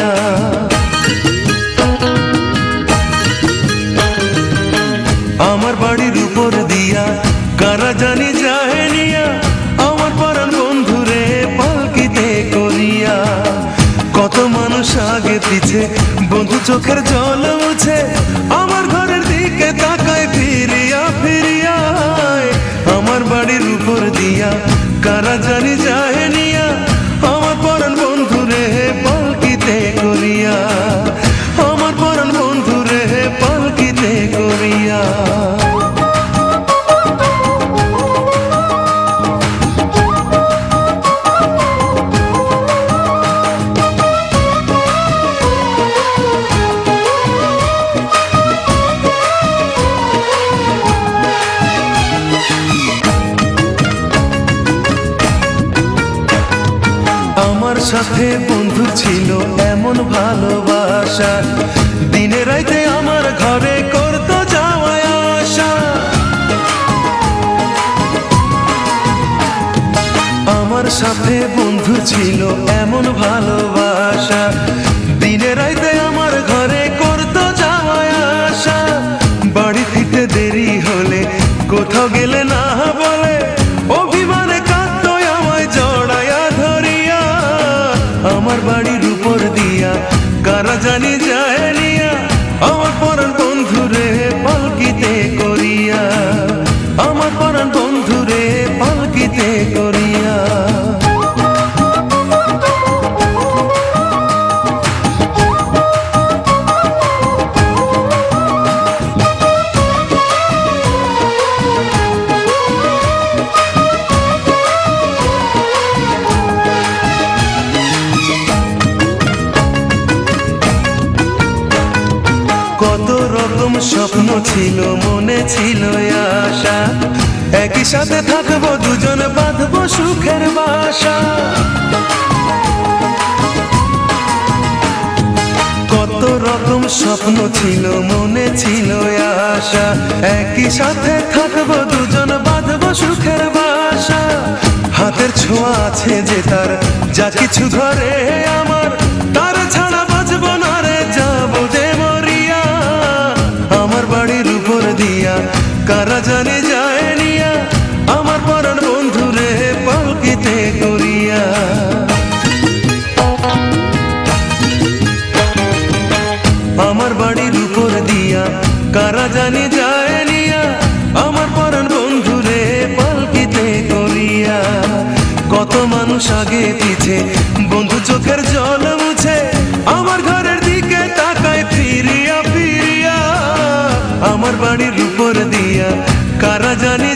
করিয়া। আমার বাড়ির উপর দিয়া কারা জানি যায় নিয়া, আমার পরাণ বন্ধুরে পালকিতে করিয়া। কত মানুষ আগে পিছে বন্ধু চোখের জল মুছে, আমার ঘরের দিকে তাকায় ফিরিয়া ফিরিয়া। আমার বাড়ির উপর দিয়া কারা জানি যায় নিয়া, আমার পরাণ বন্ধুরে পালকিতে করিয়া, আমার পরাণ বন্ধুরে পালকিতে করিয়া। আমার সাথে বন্ধু ছিল এমন ভালোবাসা, দিনে রাইতে আমার ঘরে করতো যাওয়া আসা। আমার সাথে বন্ধু ছিল এমন ভালোবাসা, দিনে রাইতে আমার ঘরে করতো যাওয়া আসা। বাড়ি ফিরতে দেরি হলে, কোথাও গেলে না বলে, অভিমানে কাঁদতো আমায় জড়ায়া ধরিয়া। আমার বাড়ির উপর দিয়া কারা জানি যায় নিয়া, আমার পরাণ বন্ধুরে পালকিতে করিয়া, আমার পরাণ বন্ধুরে পালকিতে করিয়া। কত রকম স্বপ্ন ছিল, মনে ছিল আশা, একই সাথে থাকবো দুজন, বাঁধবো সুখের বাসা। কত রকম স্বপ্ন ছিল, মনে ছিল আশা, একই সাথে থাকবো দুজন, বাঁধবো সুখের বাসা। হাতের ছোঁয়া আছে যে তার, যা কিছু ধরে আমার, তার ছাড়া বাঁচবো না রে, যাবো যে মরিয়া। আমার বাড়ির উপর দিয়া কারা জানি যায় নিয়া, আমার পরাণ বন্ধুরে পালকিতে করিয়া। আমার বাড়ির উপর দিয়া কারা জানি যায় নিয়া, আমার পরাণ বন্ধুরে পালকিতে করিয়া। কত মানুষ আগে পিছে বন্ধু চোখের জল মুছে, আমার ঘরের দিকে তাকায় ফিরিয়া ফিরিয়া। আমার বাড়ির উপর দিয়া কারা জানি